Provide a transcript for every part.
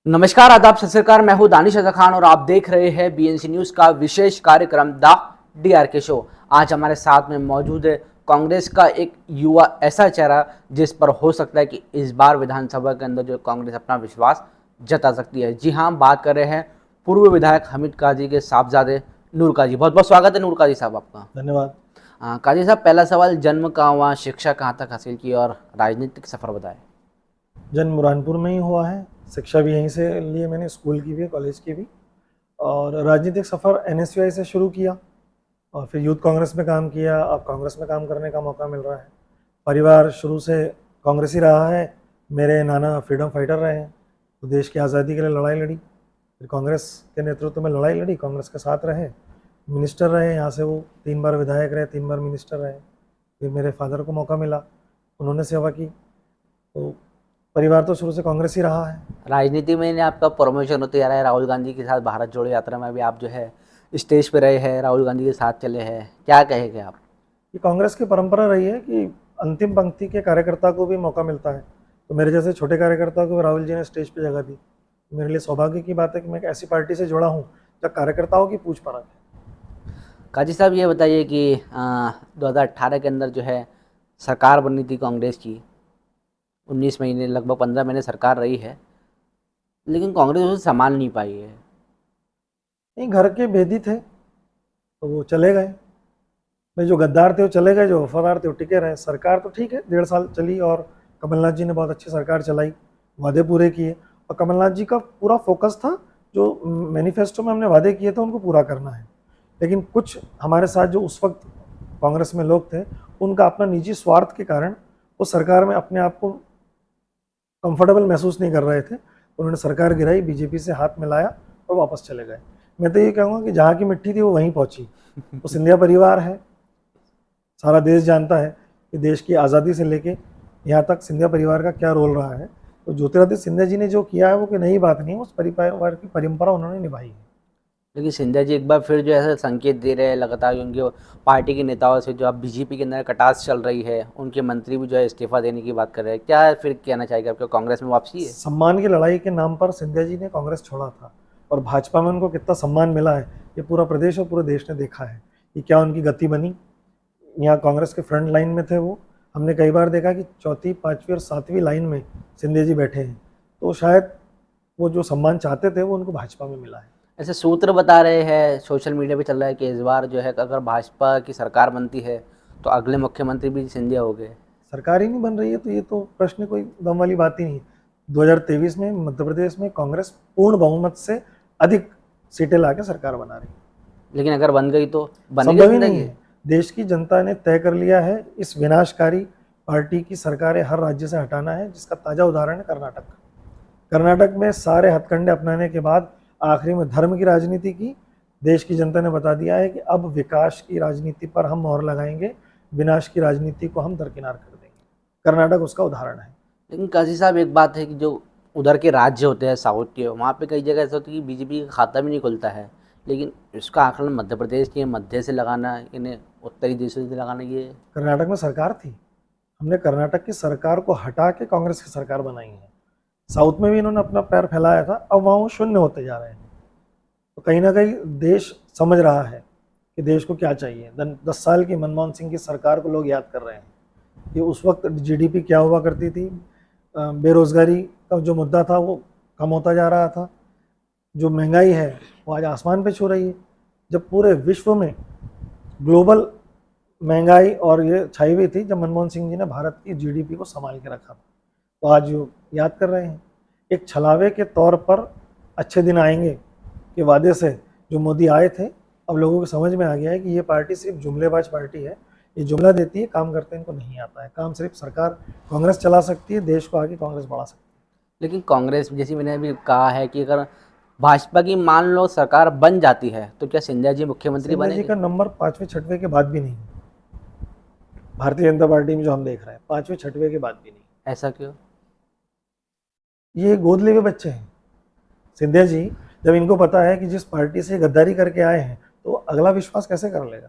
नमस्कार, आदाब, सत श्री अकाल। मैं हूं दानिश अज़र खान और आप देख रहे हैं बीएनसी न्यूज का विशेष कार्यक्रम द डीआरके शो। आज हमारे साथ में मौजूद है कांग्रेस का एक युवा ऐसा चेहरा जिस पर हो सकता है कि इस बार विधानसभा के अंदर जो कांग्रेस अपना विश्वास जता सकती है। जी हाँ, हम बात कर रहे हैं पूर्व विधायक हमीद काजी के साहबजादे नूर काजी। बहुत बहुत स्वागत है नूर काजी साहब आपका। धन्यवाद। काजी साहब, पहला सवाल, जन्म कहाँ हुआ, शिक्षा कहाँ तक हासिल की और राजनीतिक सफर बताएं। जन्म बुरहानपुर में ही हुआ है, शिक्षा भी यहीं से लिए मैंने, स्कूल की भी कॉलेज की भी। और राजनीतिक सफ़र एनएसयूआई से शुरू किया और फिर यूथ कांग्रेस में काम किया। अब कांग्रेस में काम करने का मौका मिल रहा है। परिवार शुरू से कांग्रेस ही रहा है। मेरे नाना फ्रीडम फाइटर रहे हैं, तो देश की आज़ादी के लिए लड़ाई लड़ी, फिर कांग्रेस के नेतृत्व में लड़ाई लड़ी, कांग्रेस के साथ रहे, मिनिस्टर रहे। यहाँ से वो 3 बार विधायक रहे, 3 बार मिनिस्टर रहे। फिर मेरे फादर को मौका मिला, उन्होंने सेवा की। तो परिवार तो शुरू से कांग्रेस ही रहा है। राजनीति में ने आपका प्रमोशन होते जा रहा है। राहुल गांधी के साथ भारत जोड़ो यात्रा में भी आप जो है स्टेज पे रहे हैं, राहुल गांधी के साथ चले हैं, क्या कहेंगे आप? ये कांग्रेस की परंपरा रही है कि अंतिम पंक्ति के कार्यकर्ता को भी मौका मिलता है। तो मेरे जैसे छोटे कार्यकर्ता को राहुल जी ने स्टेज पे जगह दी। मेरे लिए सौभाग्य की बात है कि मैं एक ऐसी पार्टी से जुड़ा हूँ जहाँ कार्यकर्ताओं की पूछ परख है। काजी साहब, ये बताइए कि 2018 के अंदर जो है सरकार बनी थी कांग्रेस की, 19 महीने, लगभग 15 महीने सरकार रही है, लेकिन कांग्रेस उसे संभाल नहीं पाई है। नहीं, घर के भेदी थे तो वो चले गए। भाई, जो गद्दार थे वो चले गए, जो वफादार थे वो टिके रहे। सरकार तो ठीक है, 1.5 साल चली और कमलनाथ जी ने बहुत अच्छी सरकार चलाई, वादे पूरे किए। और कमलनाथ जी का पूरा फोकस था, जो मैनिफेस्टो में हमने वादे किए थे उनको पूरा करना है। लेकिन कुछ हमारे साथ जो उस वक्त कांग्रेस में लोग थे, उनका अपना निजी स्वार्थ के कारण वो सरकार में अपने आप को कंफर्टेबल महसूस नहीं कर रहे थे। उन्होंने सरकार गिराई, बीजेपी से हाथ मिलाया और वापस चले गए। मैं तो ये कहूँगा कि जहाँ की मिट्टी थी वो वहीं पहुँची। वो सिंधिया परिवार है, सारा देश जानता है कि देश की आज़ादी से लेके यहाँ तक सिंधिया परिवार का क्या रोल रहा है। तो ज्योतिरादित्य सिंधिया जी ने जो किया है वो कोई नई बात नहीं है, उस परिवार की परंपरा उन्होंने निभाई है। लेकिन सिंधिया जी एक बार फिर जो है संकेत दे रहे हैं लगातार कि उनके पार्टी के नेताओं से जो अब बीजेपी के अंदर कटास चल रही है, उनके मंत्री भी जो है इस्तीफा देने की बात कर रहे हैं। क्या फिर कहना चाहेगा, आपको कांग्रेस में वापसी है? सम्मान की लड़ाई के नाम पर सिंधिया जी ने कांग्रेस छोड़ा था और भाजपा में उनको कितना सम्मान मिला है ये पूरा प्रदेश और पूरे देश ने देखा है कि क्या उनकी गति बनी। यहाँ कांग्रेस के फ्रंट लाइन में थे वो। हमने कई बार देखा कि चौथी, पाँचवीं और सातवीं लाइन में सिंधिया जी बैठे हैं। तो शायद वो जो सम्मान चाहते थे वो उनको भाजपा में मिला है। ऐसे सूत्र बता रहे हैं, सोशल मीडिया पे चल रहा है कि इस बार जो है अगर भाजपा की सरकार बनती है तो अगले मुख्यमंत्री भी सिंधिया हो गए। सरकार ही नहीं बन रही है तो ये तो प्रश्न कोई गम वाली बात ही नहीं है। 2023 में मध्य प्रदेश में कांग्रेस पूर्ण बहुमत से अधिक सीटें लाके सरकार बना रही है। लेकिन अगर बन गई तो बनेगी संभव ही नहीं जिंदगी? है। देश की जनता ने तय कर लिया है, इस विनाशकारी पार्टी की सरकारें हर राज्य से हटाना है, जिसका ताज़ा उदाहरण है कर्नाटक। कर्नाटक में सारे हथकंडे अपनाने के बाद आखिरी में धर्म की राजनीति की। देश की जनता ने बता दिया है कि अब विकास की राजनीति पर हम मोहर लगाएंगे, विनाश की राजनीति को हम दरकिनार कर देंगे। कर्नाटक उसका उदाहरण है। लेकिन काजी साहब, एक बात है कि जो उधर के राज्य होते हैं साउथ के, वहाँ पे कई जगह ऐसा होता है कि बीजेपी का खाता भी नहीं खुलता है, लेकिन इसका आकलन मध्य प्रदेश के मध्य से लगाना, इन्हें उत्तरी देशों से लगाना, ये कर्नाटक में सरकार थी, हमने कर्नाटक की सरकार को हटा के कांग्रेस की सरकार बनाई है। साउथ में भी इन्होंने अपना पैर फैलाया था, अब वहाँ वो शून्य होते जा रहे हैं। तो कहीं ना कहीं देश समझ रहा है कि देश को क्या चाहिए। 10 साल की मनमोहन सिंह की सरकार को लोग याद कर रहे हैं कि उस वक्त जीडीपी क्या हुआ करती थी, बेरोजगारी का जो मुद्दा था वो कम होता जा रहा था, जो महंगाई है वो आज आसमान पे छू रही है। जब पूरे विश्व में ग्लोबल महंगाई और ये छाई हुई थी, जब मनमोहन सिंह जी ने भारत की जीडीपी को संभाल के रखा था, तो आज वो याद कर रहे हैं। एक छलावे के तौर पर अच्छे दिन आएंगे के वादे से जो मोदी आए थे, अब लोगों को समझ में आ गया है कि ये पार्टी सिर्फ जुमलेबाज पार्टी है। ये जुमला देती है, काम करते इनको नहीं आता है। काम सिर्फ सरकार कांग्रेस चला सकती है, देश को आगे कांग्रेस बढ़ा सकती है। लेकिन कांग्रेस, जैसे मैंने अभी कहा है कि अगर भाजपा की मान लो सरकार बन जाती है तो क्या सिंधिया जी मुख्यमंत्री सिंधिया जी बनेंगे? का नंबर 5वें 6वें के बाद भी नहीं है। भारतीय जनता पार्टी में जो हम देख रहे हैं, 5वें 6वें के बाद भी नहीं। ऐसा क्यों? ये गोद लिए हुए बच्चे हैं। सिंधिया जी, जब इनको पता है कि जिस पार्टी से गद्दारी करके आए हैं, तो अगला विश्वास कैसे कर लेगा।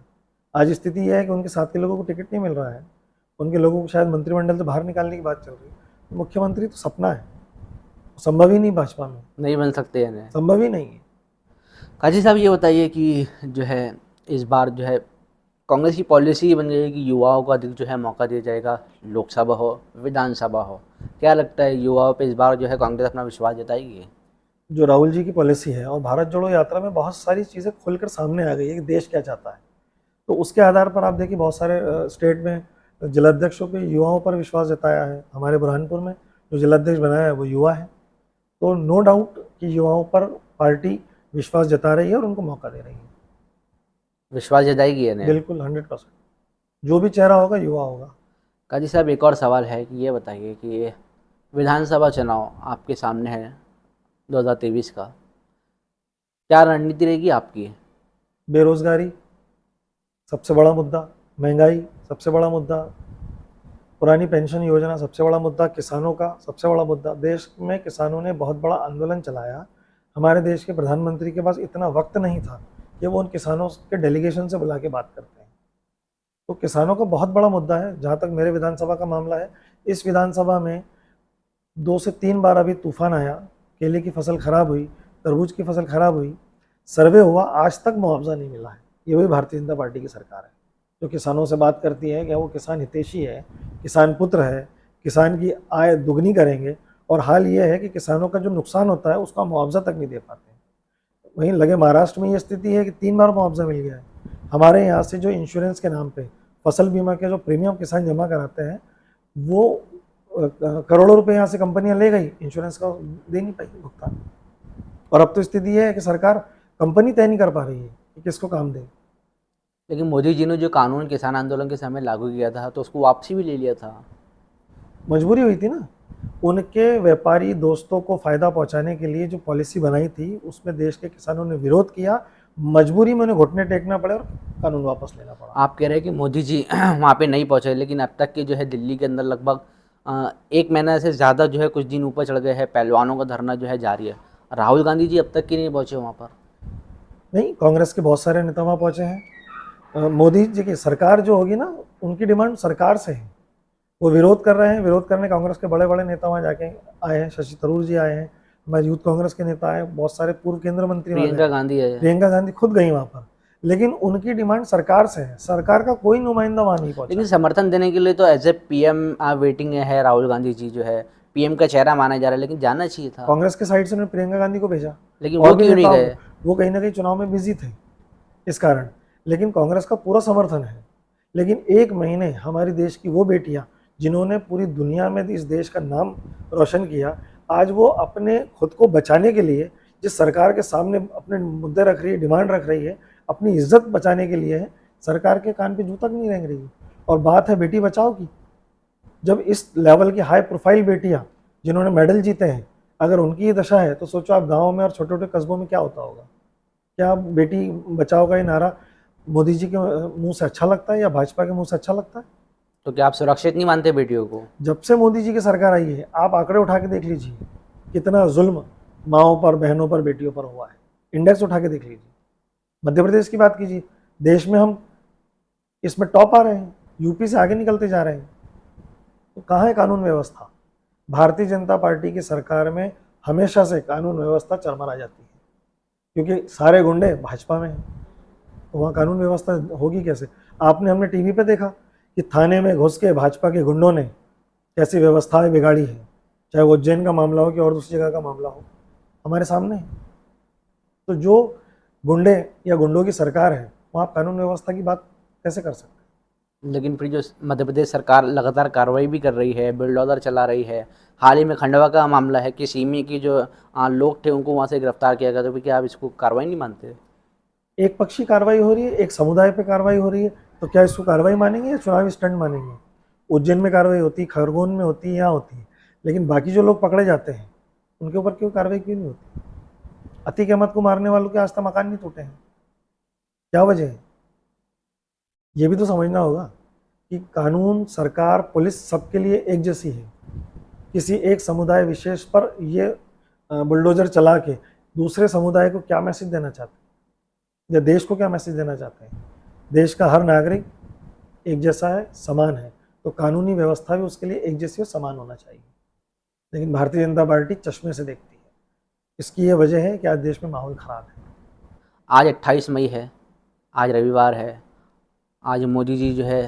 आज स्थिति यह है कि उनके साथ के लोगों को टिकट नहीं मिल रहा है, उनके लोगों को शायद मंत्रिमंडल से बाहर निकालने की बात चल रही है। तो मुख्यमंत्री तो सपना है, संभव ही नहीं भाजपा में, नहीं बन सकते हैं। संभव ही नहीं है। काजी साहब ये बताइए कि जो है इस बार जो है कांग्रेस की पॉलिसी बन गई है कि युवाओं को अधिक जो है मौका दिया जाएगा, लोकसभा हो विधानसभा हो। क्या लगता है युवाओं पे इस बार जो है कांग्रेस अपना विश्वास जताएगी? जो राहुल जी की पॉलिसी है और भारत जोड़ो यात्रा में बहुत सारी चीज़ें खुलकर सामने आ गई है कि देश क्या चाहता है। तो उसके आधार पर आप देखिए बहुत सारे स्टेट में जिलाध्यक्षों पे युवाओं पर विश्वास जताया है। हमारे बुरहानपुर में जो जिलाध्यक्ष बनाया है वो युवा है। तो नो डाउट कि युवाओं पर पार्टी विश्वास जता रही है और उनको मौका दे रही है। विश्वास जताएगी इन्हें? बिल्कुल 100%। जो भी चेहरा होगा युवा होगा। काजी साहब एक और सवाल है कि ये बताइए कि विधानसभा चुनाव आपके सामने है 2023 का, क्या रणनीति रहेगी आपकी? बेरोजगारी सबसे बड़ा मुद्दा, महंगाई सबसे बड़ा मुद्दा, पुरानी पेंशन योजना सबसे बड़ा मुद्दा, किसानों का सबसे बड़ा मुद्दा। देश में किसानों ने बहुत बड़ा आंदोलन चलाया। हमारे देश के प्रधानमंत्री के पास इतना वक्त नहीं था कि वो उन किसानों के डेलीगेशन से बुला के बात करते हैं। तो किसानों का बहुत बड़ा मुद्दा है। जहाँ तक मेरे विधानसभा का मामला है, इस विधानसभा में 2 से 3 बार अभी तूफान आया, केले की फसल खराब हुई, तरबूज की फसल खराब हुई, सर्वे हुआ, आज तक मुआवजा नहीं मिला है। ये वही भारतीय जनता पार्टी की सरकार है जो किसानों से बात करती है कि वो किसान हितैषी है, किसान पुत्र है, किसान की आय दुगनी करेंगे, और हाल ये है कि किसानों का जो नुकसान होता है उसका मुआवजा तक नहीं दे पाते। वहीं लगे महाराष्ट्र में ये स्थिति है कि 3 बार मुआवजा मिल गया है। हमारे यहाँ से जो इंश्योरेंस के नाम पे फसल बीमा के जो प्रीमियम किसान जमा कराते हैं वो करोड़ों रुपए यहाँ से कंपनियां ले गई, इंश्योरेंस का दे नहीं पाई भुगतान। और अब तो स्थिति ये है कि सरकार कंपनी तय नहीं कर पा रही है कि किसको काम दे। लेकिन मोदी जी ने जो कानून किसान आंदोलन के समय लागू किया था तो उसको वापसी भी ले लिया था। मजबूरी हुई थी ना, उनके व्यापारी दोस्तों को फायदा पहुंचाने के लिए जो पॉलिसी बनाई थी उसमें देश के किसानों ने विरोध किया, मजबूरी में उन्हें घुटने टेकना पड़े और कानून वापस लेना पड़ा। आप कह रहे हैं कि मोदी जी वहाँ पे नहीं पहुँचे, लेकिन अब तक के जो है दिल्ली के अंदर लगभग 1 महीना से ज़्यादा जो है कुछ दिन ऊपर चढ़ गए हैं, पहलवानों का धरना जो है जारी है। राहुल गांधी जी अब तक क्यों नहीं पहुँचे वहाँ पर? नहीं, कांग्रेस के बहुत सारे नेता वहाँ पहुंचे हैं। मोदी जी की सरकार जो होगी ना, उनकी डिमांड सरकार से है, वो विरोध कर रहे हैं। विरोध करने कांग्रेस के बड़े बड़े नेता वहाँ जाके आए हैं, शशि थरूर जी आए हैं, हमारे यूथ कांग्रेस के नेता आए, बहुत सारे पूर्व केंद्रीय मंत्री वहाँ प्रियंका गए। गांधी है। प्रियंका गांधी खुद गई वहाँ पर, लेकिन उनकी डिमांड सरकार से है, सरकार का कोई नुमाइंदा वहाँ नहीं पहुंचा। लेकिन समर्थन देने के लिए तो एज ए पीएम वेटिंग है राहुल गांधी जी, जो है पीएम का चेहरा माना जा रहा है, लेकिन जाना चाहिए था। कांग्रेस के साइड से उन्होंने प्रियंका गांधी को भेजा, लेकिन और वो भी क्यों नहीं नेता गए? वो कहीं ना कहीं चुनाव में बिजी थे इस कारण। लेकिन कांग्रेस का पूरा समर्थन है। लेकिन 1 महीने हमारी देश की वो बेटियां जिन्होंने पूरी दुनिया में इस देश का नाम रोशन किया, आज वो अपने खुद को बचाने के लिए जिस सरकार के सामने अपने मुद्दे रख रही है, डिमांड रख रही है, अपनी इज्जत बचाने के लिए है, सरकार के कान पे जू तक नहीं रेंग रही है। और बात है बेटी बचाओ की। जब इस लेवल की हाई प्रोफाइल बेटियां जिन्होंने मेडल जीते हैं, अगर उनकी ये दशा है तो सोचो आप गाँव में और छोटे छोटे कस्बों में क्या होता होगा। क्या बेटी बचाओ का ये नारा मोदी जी के मुंह से अच्छा लगता है या भाजपा के मुंह से अच्छा लगता है? तो क्या आप सुरक्षित नहीं मानते बेटियों को? जब से मोदी जी की सरकार आई है, आप आंकड़े उठा के देख लीजिए कितना जुल्म माओं पर, बहनों पर, बेटियों पर हुआ है। इंडेक्स उठा के देख लीजिए। मध्य प्रदेश की बात कीजिए, देश में हम इसमें टॉप आ रहे हैं, यूपी से आगे निकलते जा रहे हैं। तो कहाँ है कानून व्यवस्था? भारतीय जनता पार्टी की सरकार में हमेशा से कानून व्यवस्था चरमरा जाती है, क्योंकि सारे गुंडे भाजपा में हैं। तो वहाँ कानून व्यवस्था होगी कैसे? हमने टीवी पे देखा कि थाने में घुस के भाजपा के गुंडों ने कैसी व्यवस्थाएं बिगाड़ी है, चाहे वो उज्जैन का मामला हो कि और दूसरी जगह का मामला हो, हमारे सामने है। तो जो गुंडे या गुंडों की सरकार है, वहाँ आप कानून व्यवस्था की बात कैसे कर सकते हैं? लेकिन फिर जो मध्य प्रदेश सरकार लगातार कार्रवाई भी कर रही है, बुलडोजर चला रही है। हाल ही में खंडवा का मामला है कि सीमी की जो लोग थे उनको वहाँ से गिरफ्तार किया गया। तो फिर क्या आप इसको कार्रवाई नहीं मानते? एक पक्षी कार्रवाई हो रही है, एक समुदाय पे कार्रवाई हो रही है, तो क्या इसको कार्रवाई मानेंगे या चुनावी स्टंट मानेंगे? उज्जैन में कार्रवाई होती, खरगोन में होती, यहाँ होती है, लेकिन बाकी जो लोग पकड़े जाते हैं उनके ऊपर क्यों कार्रवाई क्यों नहीं होती? अतीक अहमद को मारने वालों के आज तक मकान नहीं टूटे हैं, क्या वजह है? ये भी तो समझना होगा कि कानून, सरकार, पुलिस सबके लिए एक जैसी है। किसी एक समुदाय विशेष पर ये बुलडोजर चला के दूसरे समुदाय को क्या मैसेज देना चाहते हैं, या देश को क्या मैसेज देना चाहते हैं? देश का हर नागरिक एक जैसा है, समान है, तो कानूनी व्यवस्था भी उसके लिए एक जैसी और समान होना चाहिए। लेकिन भारतीय जनता पार्टी चश्मे से देखती है। इसकी ये वजह है कि आज देश में माहौल ख़राब है। आज 28 मई है, आज रविवार है। आज मोदी जी जो है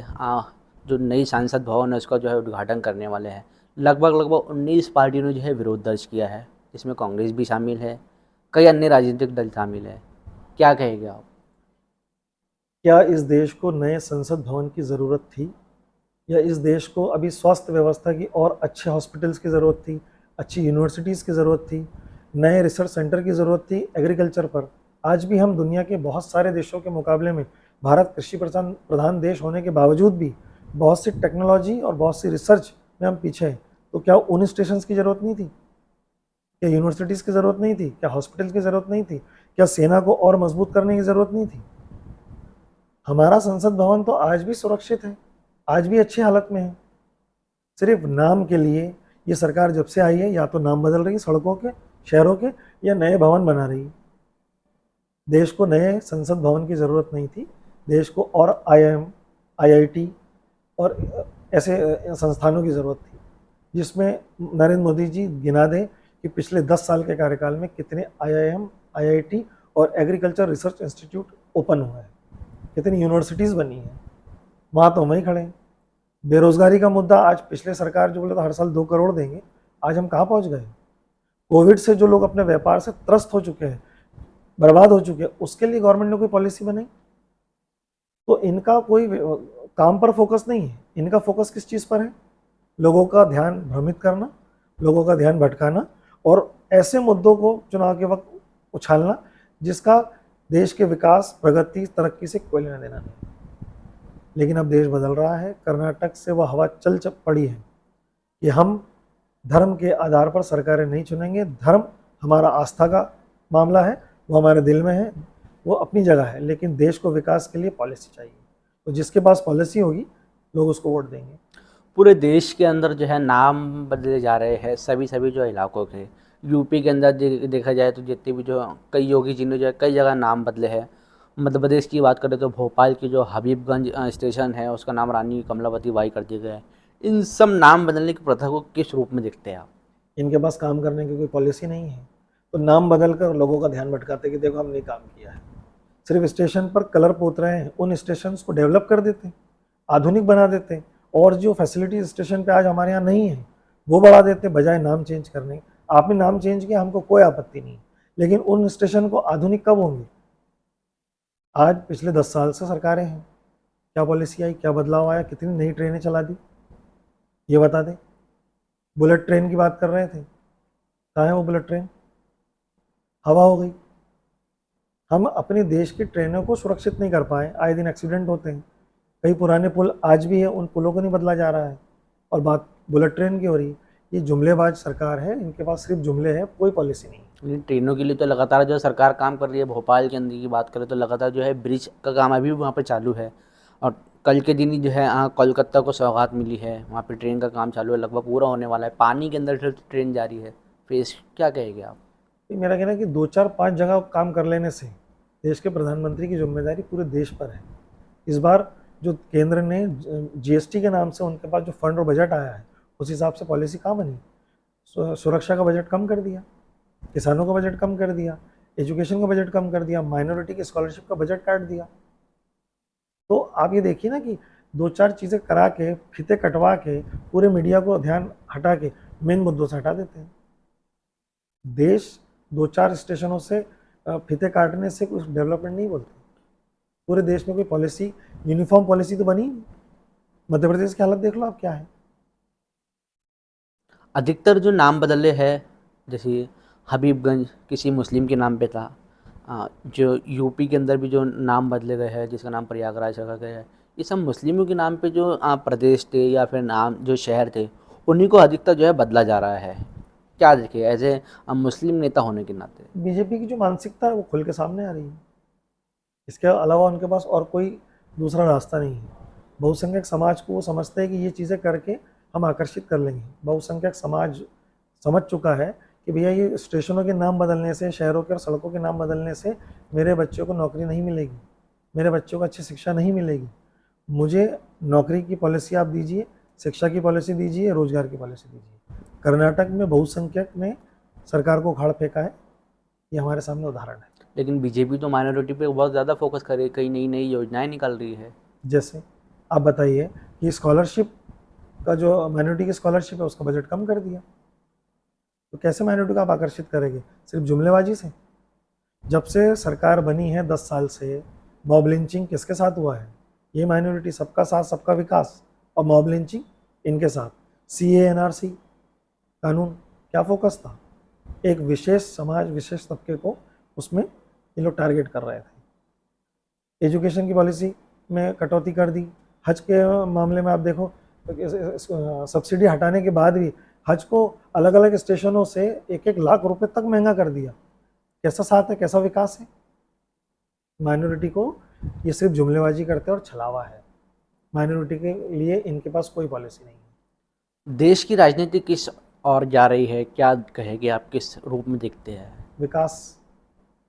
जो नई संसद भवन है उसका जो है उद्घाटन करने वाले हैं। लगभग 19 पार्टियों ने जो है विरोध दर्ज किया है, जिसमें कांग्रेस भी शामिल है, कई अन्य राजनीतिक दल शामिल है। क्या कहेंगे आप? क्या इस देश को नए संसद भवन की ज़रूरत थी, या इस देश को अभी स्वास्थ्य व्यवस्था की और अच्छे हॉस्पिटल्स की ज़रूरत थी, अच्छी यूनिवर्सिटीज़ की ज़रूरत थी, नए रिसर्च सेंटर की ज़रूरत थी एग्रीकल्चर पर? आज भी हम दुनिया के बहुत सारे देशों के मुकाबले में, भारत कृषि प्रधान देश होने के बावजूद भी बहुत सी टेक्नोलॉजी और बहुत सी रिसर्च में हम पीछे हैं। तो क्या उन स्टेशन की ज़रूरत नहीं थी? क्या यूनिवर्सिटीज़ की ज़रूरत नहीं थी? क्या हॉस्पिटल्स की ज़रूरत नहीं थी? क्या सेना को और मजबूत करने की ज़रूरत नहीं थी? हमारा संसद भवन तो आज भी सुरक्षित है, आज भी अच्छी हालत में है। सिर्फ नाम के लिए ये सरकार जब से आई है, या तो नाम बदल रही है सड़कों के, शहरों के, या नए भवन बना रही है। देश को नए संसद भवन की ज़रूरत नहीं थी। देश को और IIM, IIT और ऐसे संस्थानों की ज़रूरत थी, जिसमें नरेंद्र मोदी जी गिना दें कि पिछले 10 साल के कार्यकाल में कितने IIM, IIT और एग्रीकल्चर रिसर्च इंस्टीट्यूट ओपन हुए हैं, कितनी यूनिवर्सिटीज़ बनी हैं। वहाँ तो वहीं खड़े हैं। बेरोजगारी का मुद्दा, आज पिछले सरकार जो बोले तो हर साल 2 करोड़ देंगे, आज हम कहाँ पहुँच गए? कोविड से जो लोग अपने व्यापार से त्रस्त हो चुके हैं, बर्बाद हो चुके हैं, उसके लिए गवर्नमेंट ने कोई पॉलिसी बनाई? तो इनका कोई काम पर फोकस नहीं है। इनका फोकस किस चीज़ पर है? लोगों का ध्यान भ्रमित करना, लोगों का ध्यान भटकाना, और ऐसे मुद्दों को चुनाव के वक्त उछालना जिसका देश के विकास, प्रगति, तरक्की से कोई लेना देना नहीं। लेकिन अब देश बदल रहा है। कर्नाटक से वह हवा चल पड़ी है कि हम धर्म के आधार पर सरकारें नहीं चुनेंगे। धर्म हमारा आस्था का मामला है, वो हमारे दिल में है, वो अपनी जगह है, लेकिन देश को विकास के लिए पॉलिसी चाहिए। तो जिसके पास पॉलिसी होगी, लोग उसको वोट देंगे। पूरे देश के अंदर जो है नाम बदले जा रहे हैं, सभी जो इलाकों के। यूपी के अंदर देखा जाए तो जितने भी जो कई योगी जी ने जो है कई जगह नाम बदले हैं। मध्य प्रदेश की बात करें तो भोपाल की जो हबीबगंज स्टेशन है उसका नाम रानी कमलावती बाई कर दिया गया है। इन सब नाम बदलने की प्रथा को किस रूप में देखते हैं आप? इनके पास काम करने की कोई पॉलिसी नहीं है, तो नाम बदल कर लोगों का ध्यान भटकाते कि देखो हमने काम किया है। सिर्फ स्टेशन पर कलर पोत रहे हैं। उन स्टेशन को डेवलप कर देते हैं, आधुनिक बना देते हैं, और जो फैसिलिटी स्टेशन पे आज हमारे यहाँ नहीं है वो बढ़ा देते हैं, बजाय नाम चेंज करने। आपने नाम चेंज किया, हमको कोई आपत्ति नहीं, लेकिन उन स्टेशन को आधुनिक कब होंगे? आज पिछले 10 साल से सरकारें हैं, क्या पॉलिसी आई, क्या बदलाव आया, कितनी नई ट्रेनें चला दी, ये बता दें। बुलेट ट्रेन की बात कर रहे थे, कहाँ है वो बुलेट ट्रेन? हवा हो गई। हम अपने देश की ट्रेनों को सुरक्षित नहीं कर पाए, आए दिन एक्सीडेंट होते हैं। कई पुराने पुल आज भी है, उन पुलों को नहीं बदला जा रहा है, और बात बुलेट ट्रेन की हो रही है। ये जुमलेबाज सरकार है, इनके पास सिर्फ जुमले हैं, कोई पॉलिसी नहीं। लेकिन ट्रेनों के लिए तो लगातार जो है सरकार काम कर रही है। भोपाल के अंदर की बात करें तो लगातार जो है ब्रिज का काम अभी भी वहाँ पे चालू है, और कल के दिन ही जो है कोलकाता को सौगात मिली है, वहाँ पे ट्रेन का काम चालू है, लगभग पूरा होने वाला है। पानी के अंदर से ट्रेन जा रही है। फिर क्या कहेंगे आप? तो मेरा कहना है कि 2 4 5 जगह काम कर लेने से देश के प्रधानमंत्री की जिम्मेदारी पूरे देश पर है। इस बार जो केंद्र ने GST के नाम से उनके पास जो फंड और बजट आया है, उस हिसाब से पॉलिसी कहाँ बनी? सुरक्षा का बजट कम कर दिया, किसानों का बजट कम कर दिया, एजुकेशन का बजट कम कर दिया, माइनॉरिटी की स्कॉलरशिप का बजट काट दिया। तो आप ये देखिए ना कि 2 4 चीज़ें करा के, फीते कटवा के, पूरे मीडिया को ध्यान हटा के मेन मुद्दों से हटा देते हैं। देश 2 4 स्टेशनों से फीते काटने से कुछ डेवलपमेंट नहीं बोलते। पूरे देश में कोई पॉलिसी, यूनिफॉर्म पॉलिसी तो बनी नहीं। मध्य प्रदेश की हालत देख लो आप क्या है। अधिकतर जो नाम बदले हैं, जैसे हबीबगंज किसी मुस्लिम के नाम पे था, जो यूपी के अंदर भी जो नाम बदले गए हैं जिसका नाम प्रयागराज रखा गया है, ये सब मुस्लिमों के नाम पे जो प्रदेश थे या फिर नाम जो शहर थे उन्हीं को अधिकतर जो है बदला जा रहा है। क्या देखिए एज ए मुस्लिम नेता होने के नाते? बीजेपी की जो मानसिकता है वो खुल के सामने आ रही है। इसके अलावा उनके पास और कोई दूसरा रास्ता नहीं है। बहुसंख्यक समाज को वो समझते हैं कि ये चीज़ें करके हम आकर्षित कर लेंगे। बहुसंख्यक समाज समझ चुका है कि भैया ये स्टेशनों के नाम बदलने से, शहरों के और सड़कों के नाम बदलने से मेरे बच्चों को नौकरी नहीं मिलेगी, मेरे बच्चों को अच्छी शिक्षा नहीं मिलेगी। मुझे नौकरी की पॉलिसी आप दीजिए, शिक्षा की पॉलिसी दीजिए, रोजगार की पॉलिसी दीजिए। कर्नाटक में बहुसंख्यक ने सरकार को उखाड़ फेंका है, ये हमारे सामने उदाहरण है। लेकिन बीजेपी तो माइनॉरिटी पे बहुत ज़्यादा फोकस करे, कई नई नई योजनाएं निकाल रही है। जैसे आप बताइए कि स्कॉलरशिप का जो माइनॉरिटी की स्कॉलरशिप है उसका बजट कम कर दिया, तो कैसे माइनॉरिटी को आप आकर्षित करेंगे? सिर्फ जुमलेबाजी से? जब से सरकार बनी है 10 साल से, मॉब लिंचिंग किसके साथ हुआ है? ये माइनॉरिटी, सबका साथ सबका विकास, और मॉब लिंचिंग इनके साथ। CA NRC कानून क्या फोकस था? एक विशेष समाज, विशेष तबके को उसमें ये लोग टारगेट कर रहे थे। एजुकेशन की पॉलिसी में कटौती कर दी। हज के मामले में आप देखो तो सब्सिडी हटाने के बाद भी हज को अलग अलग स्टेशनों से 1-1 लाख रुपए तक महंगा कर दिया। कैसा साथ है, कैसा विकास है? माइनॉरिटी को ये सिर्फ जुमलेबाजी करते हैं और छलावा है। माइनॉरिटी के लिए इनके पास कोई पॉलिसी नहीं है। देश की राजनीति किस ओर जा रही है, क्या कहेंगे आप, किस रूप में देखते हैं? विकास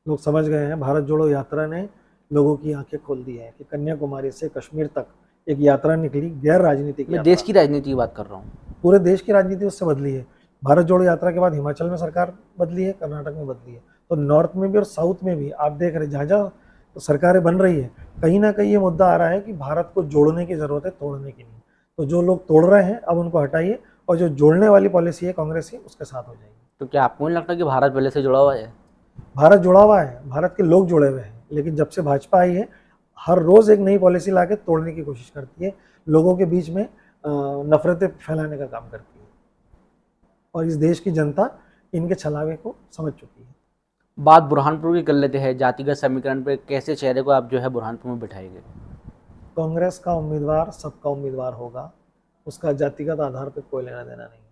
लोग समझ गए हैं। भारत जोड़ो यात्रा ने लोगों की आंखें खोल दी हैं कि कन्याकुमारी से कश्मीर तक एक यात्रा निकली, गैर राजनीतिक मैं यात्रा। देश की राजनीति की बात कर रहा हूँ। पूरे देश की राजनीति उससे बदली है। भारत जोड़ो यात्रा के बाद हिमाचल में सरकार बदली है, कर्नाटक में बदली है, तो नॉर्थ में भी और साउथ में भी आप देख रहे हैं जहाँ जहाँ सरकारें बन रही है, कहीं ना कहीं ये मुद्दा आ रहा है कि भारत को जोड़ने की ज़रूरत है, तोड़ने की नहीं। तो जो लोग तोड़ रहे हैं अब उनको हटाइए, और जो जोड़ने वाली पॉलिसी है कांग्रेस की, उसके साथ हो जाइए। तो क्या आपको नहीं लगता कि भारत पहले से जुड़ा हुआ है? भारत जुड़ा हुआ है, भारत के लोग जुड़े हुए हैं, लेकिन जब से भाजपा आई है हर रोज़ एक नई पॉलिसी लाके तोड़ने की कोशिश करती है, लोगों के बीच में नफरतें फैलाने का काम करती है, और इस देश की जनता इनके छलावे को समझ चुकी है। बात बुरहानपुर की कर लेते हैं। जातिगत समीकरण पे कैसे चेहरे को आप जो है बुरहानपुर में बिठाएंगे? कांग्रेस का उम्मीदवार सबका उम्मीदवार होगा, उसका जातिगत आधार पर कोई लेना देना नहीं है।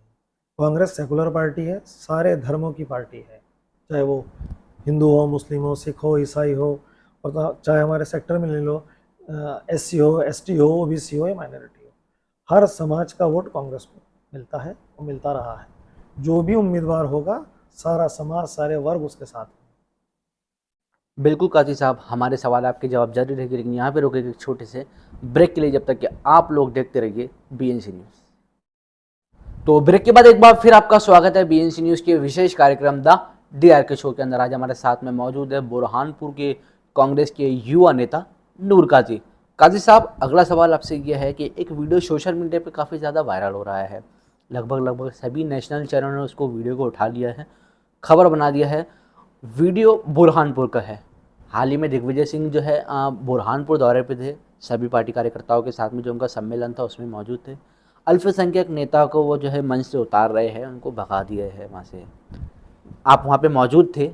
कांग्रेस सेकुलर पार्टी है, सारे धर्मों की पार्टी है, चाहे वो हिंदू हो, मुस्लिम हो, सिख हो, ईसाई हो, और चाहे हमारे सेक्टर में ले लो SC हो, ST हो, OBC हो या माइनॉरिटी हो, हर समाज का वोट कांग्रेस को मिलता है और मिलता रहा है। जो भी उम्मीदवार होगा सारा समाज, सारे वर्ग उसके साथ हैं। बिल्कुल काजी साहब, हमारे सवाल आपके जवाब जारी रहेंगे, लेकिन यहाँ पे रोकेंगे एक छोटे से ब्रेक के लिए, जब तक कि आप लोग देखते रहिए BNC न्यूज़। तो ब्रेक के बाद एक बार फिर आपका स्वागत है BNC न्यूज़ के विशेष कार्यक्रम द DRK शो के अंदर। आज हमारे साथ में मौजूद है बुरहानपुर के कांग्रेस के युवा नेता नूर काजी। काजी साहब, अगला सवाल आपसे यह है कि एक वीडियो सोशल मीडिया पे काफ़ी ज़्यादा वायरल हो रहा है, लगभग सभी नेशनल चैनलों ने उसको वीडियो को उठा लिया है, खबर बना दिया है। वीडियो बुरहानपुर का है। हाल ही में दिग्विजय सिंह जो है बुरहानपुर दौरे पे थे, सभी पार्टी कार्यकर्ताओं के साथ में जो उनका सम्मेलन था उसमें मौजूद थे। अल्पसंख्यक नेता को वो जो है मंच से उतार रहे हैं, उनको भगा दिए हैं वहाँ से। आप वहाँ पे मौजूद थे,